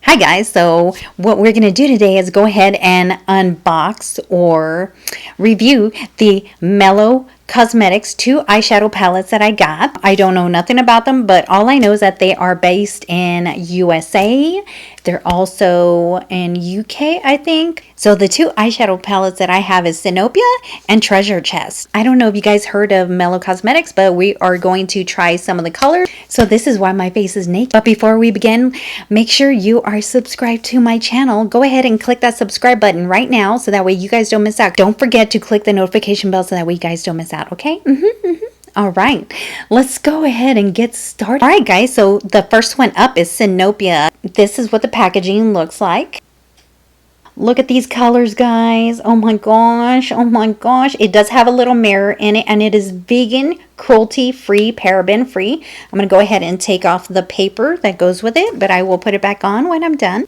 Hi guys, so what we're going to do today is go ahead and unbox or review the Mellow Cosmetics 2 eyeshadow palettes that I got. I don't know nothing about them, but all I know is that they are based in USA. They're also in UK, I think. So the 2 eyeshadow palettes that I have is Sinopia and Treasure Chest. I don't know if you guys heard of Mellow Cosmetics, but we are going to try some of the colors. So this is why my face is naked. But before we begin, make sure you are subscribed to my channel. Go ahead and click that subscribe button right now so that way you guys don't miss out. Don't forget to click the notification bell so that way you guys don't miss out, okay? All right, let's go ahead and get started. All right, guys, so the first one up is Sinopia. This is what the packaging looks like. Look at these colors, guys. Oh my gosh. Oh my gosh. It does have a little mirror in it, and it is vegan, cruelty-free, paraben-free. I'm going to go ahead and take off the paper that goes with it, but I will put it back on when I'm done.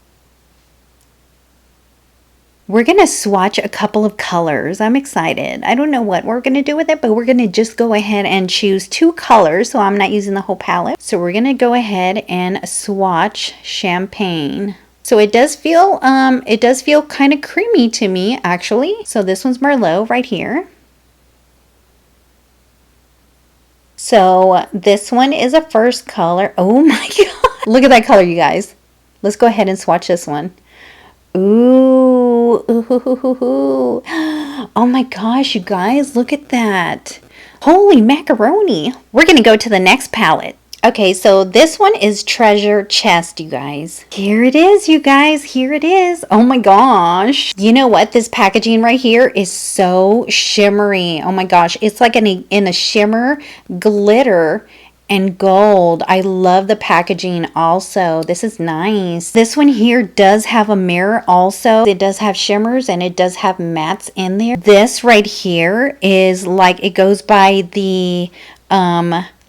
We're going to swatch a couple of colors. I'm excited. I don't know what we're going to do with it, but we're going to just go ahead and choose 2 colors, so I'm not using the whole palette. So we're going to go ahead and swatch Champagne. So it does feel kind of creamy to me, actually. So this one's Merlot right here. So this one is a first color. Oh my god. Look at that color, you guys. Let's go ahead and swatch this one. Ooh. Ooh. Oh my gosh, you guys, look at that. Holy macaroni. We're going to go to the next palette. Okay, so this one is Treasure Chest, you guys. Here it is, you guys. Here it is. Oh my gosh. You know what? This packaging right here is so shimmery. Oh my gosh. It's like in a shimmer, glitter, and gold. I love the packaging also. This is nice. This one here does have a mirror also. It does have shimmers and it does have mattes in there. This right here is like, it goes by the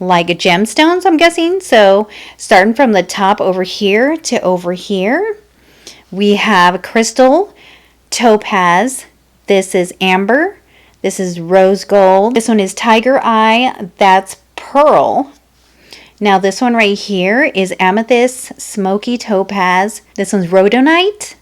like gemstones, I'm guessing. So starting from the top over here to over here, we have crystal, topaz. This is amber. This is rose gold. This one is tiger eye. That's pearl. Now this one right here is amethyst, smoky topaz. This one's rhodonite,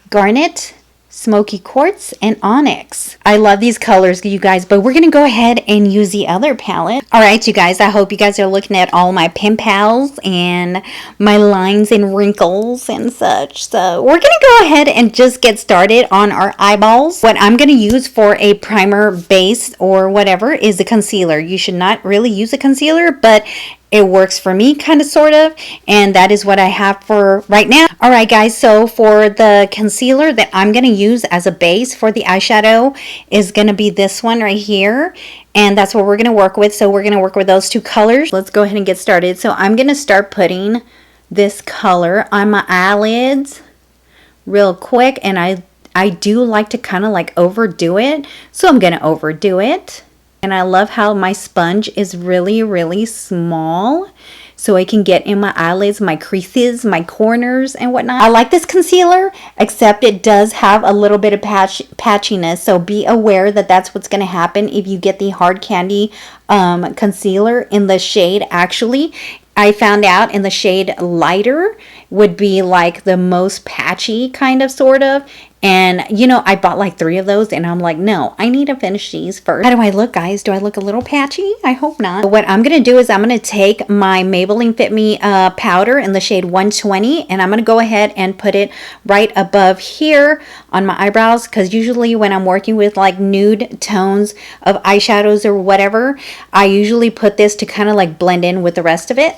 garnet, smoky quartz, and onyx. I love these colors, you guys, but we're going to go ahead and use the other palette. All right, you guys, I hope you guys are looking at all my pimples and my lines and wrinkles and such. So we're going to go ahead and just get started on our eyeballs. What I'm going to use for a primer base or whatever is a concealer. You should not really use a concealer, but it works for me, kind of, sort of, and that is what I have for right now. All right, guys, so for the concealer that I'm going to use as a base for the eyeshadow is going to be this one right here, and that's what we're going to work with. So we're going to work with those 2 colors. Let's go ahead and get started. So I'm going to start putting this color on my eyelids real quick, and I do like to kind of like overdo it, so I'm going to overdo it. And I love how my sponge is really, really small, so I can get in my eyelids, my creases, my corners, and whatnot. I like this concealer, except it does have a little bit of patchiness, so be aware that that's what's going to happen if you get the hard candy concealer in the shade. Actually, I found out in the shade lighter would be like the most patchy, kind of, sort of. And, you know, I bought like 3 of those, and I'm like, no, I need to finish these first. How do I look, guys? Do I look a little patchy? I hope not. What I'm going to do is I'm going to take my Maybelline Fit Me powder in the shade 120, and I'm going to go ahead and put it right above here on my eyebrows, because usually when I'm working with like nude tones of eyeshadows or whatever, I usually put this to kind of like blend in with the rest of it.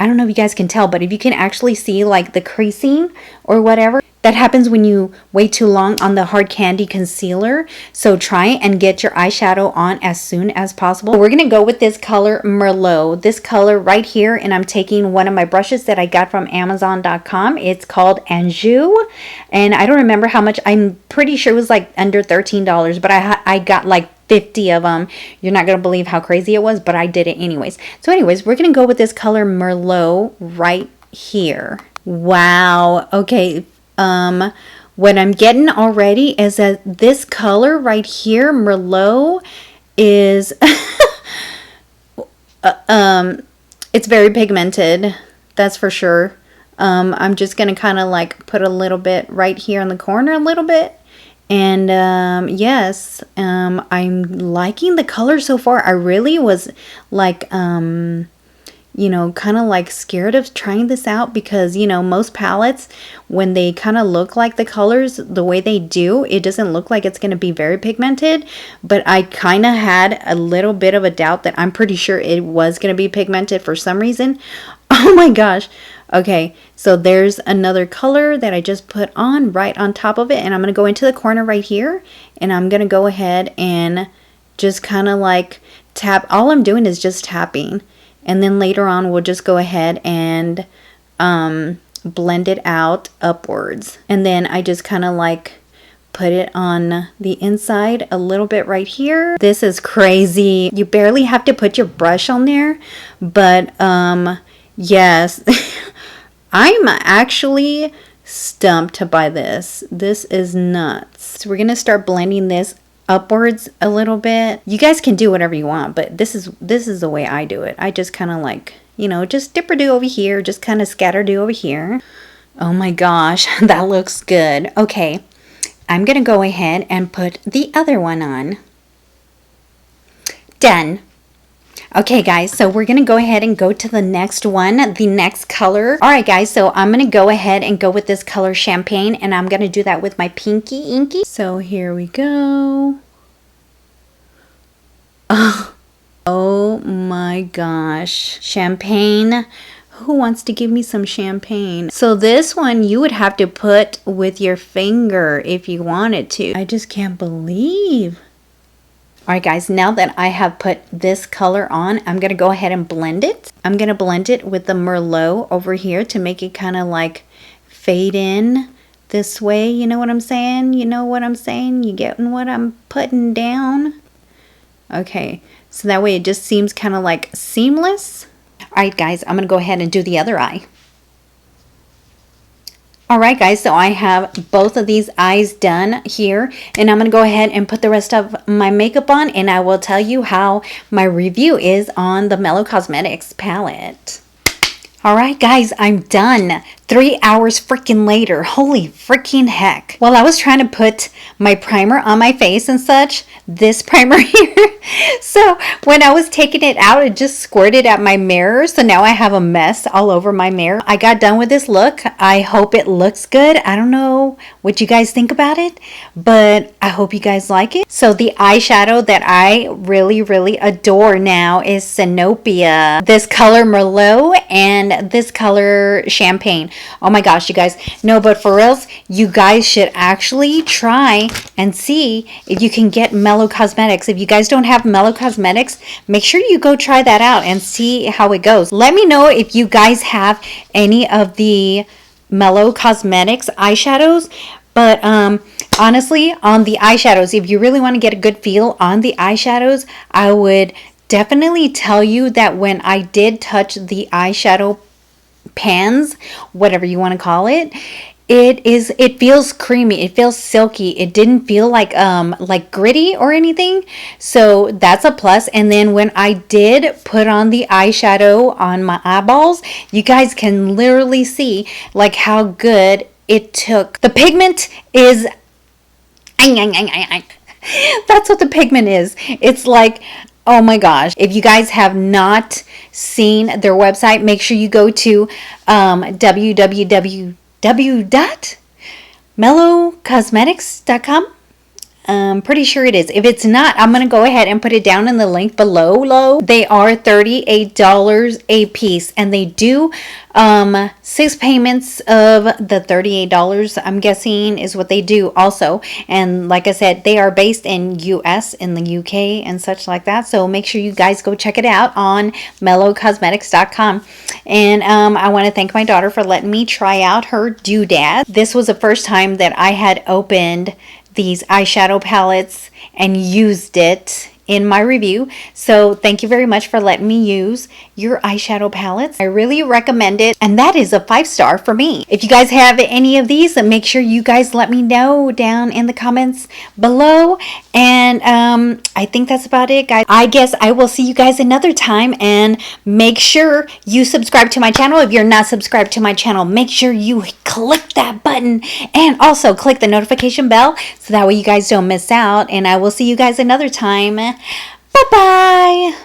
I don't know if you guys can tell, but if you can actually see like the creasing or whatever, that happens when you wait too long on the hard candy concealer. So try and get your eyeshadow on as soon as possible. We're going to go with this color Merlot, this color right here, and I'm taking one of my brushes that I got from Amazon.com. It's called Anjou, and I don't remember how much. I'm pretty sure it was like under $13, but I got like 50 of them. You're not going to believe how crazy it was, but I did it anyways. So anyways, we're going to go with this color Merlot right here. Wow. Okay. What I'm getting already is that this color right here, Merlot, is it's very pigmented. That's for sure. I'm just going to kind of like put a little bit right here in the corner a little bit. And yes, I'm liking the color so far. I really was like, you know, kind of like scared of trying this out because, you know, most palettes, when they kind of look like the colors the way they do, it doesn't look like it's going to be very pigmented. But I kind of had a little bit of a doubt that I'm pretty sure it was going to be pigmented for some reason. Oh my gosh. Okay, so there's another color that I just put on right on top of it, and I'm going to go into the corner right here, and I'm going to go ahead and just kind of like tap. All I'm doing is just tapping, and then later on we'll just go ahead and blend it out upwards. And then I just kind of like put it on the inside a little bit right here. This is crazy. You barely have to put your brush on there, but yes. I'm actually stumped by this. This is nuts. So we're going to start blending this upwards a little bit. You guys can do whatever you want, but this is the way I do it. I just kind of like, you know, just dipper-do over here, just kind of scatter-do over here. Oh my gosh, that looks good. Okay, I'm going to go ahead and put the other one on. Done. Okay guys, so we're going to go ahead and go to the next one, the next color. Alright guys, so I'm going to go ahead and go with this color Champagne, and I'm going to do that with my Pinky Inky. So here we go. Oh my gosh. Champagne. Who wants to give me some champagne? So this one you would have to put with your finger if you wanted to. I just can't believe. Alright guys, now that I have put this color on, I'm going to go ahead and blend it. I'm going to blend it with the Merlot over here to make it kind of like fade in this way. You know what I'm saying? You know what I'm saying? You getting what I'm putting down? Okay, so that way it just seems kind of like seamless. Alright guys, I'm going to go ahead and do the other eye. Alright guys, so I have both of these eyes done here, and I'm going to go ahead and put the rest of my makeup on, and I will tell you how my review is on the Mellow Cosmetics palette. Alright guys, I'm done. 3 hours freaking later. Holy freaking heck. While I was trying to put my primer on my face and such, this primer here. So when I was taking it out, it just squirted at my mirror. So now I have a mess all over my mirror. I got done with this look. I hope it looks good. I don't know what you guys think about it, but I hope you guys like it. So the eyeshadow that I really, really adore now is Sinopia. This color Merlot and this color Champagne. Oh my gosh, you guys. No, but for reals, you guys should actually try and see if you can get Mellow Cosmetics. If you guys don't have Mellow Cosmetics, make sure you go try that out and see how it goes. Let me know if you guys have any of the Mellow Cosmetics eyeshadows. But honestly, on the eyeshadows, if you really want to get a good feel on the eyeshadows, I would definitely tell you that when I did touch the eyeshadow pans, whatever you want to call it, it feels creamy, it feels silky. It didn't feel like gritty or anything, so that's a plus. And then when I did put on the eyeshadow on my eyeballs, you guys can literally see like how good it took. The pigment is that's what the pigment is. It's like, oh my gosh. If you guys have not seen their website, make sure you go to www.mellowcosmetics.com. I'm pretty sure it is. If it's not, I'm going to go ahead and put it down in the link below. They are $38 a piece, and they do 6 payments of the $38, I'm guessing, is what they do also. And like I said, they are based in US, in the UK and such like that. So make sure you guys go check it out on mellowcosmetics.com. And I want to thank my daughter for letting me try out her doodad. This was the first time that I had opened these eyeshadow palettes and used it in my review. So thank you very much for letting me use your eyeshadow palettes. I really recommend it, and that is a 5-star for me. If you guys have any of these, make sure you guys let me know down in the comments below. And I think that's about it, guys. I guess I will see you guys another time, and make sure you subscribe to my channel. If you're not subscribed to my channel, make sure you click that button and also click the notification bell so that way you guys don't miss out. And I will see you guys another time. Bye bye.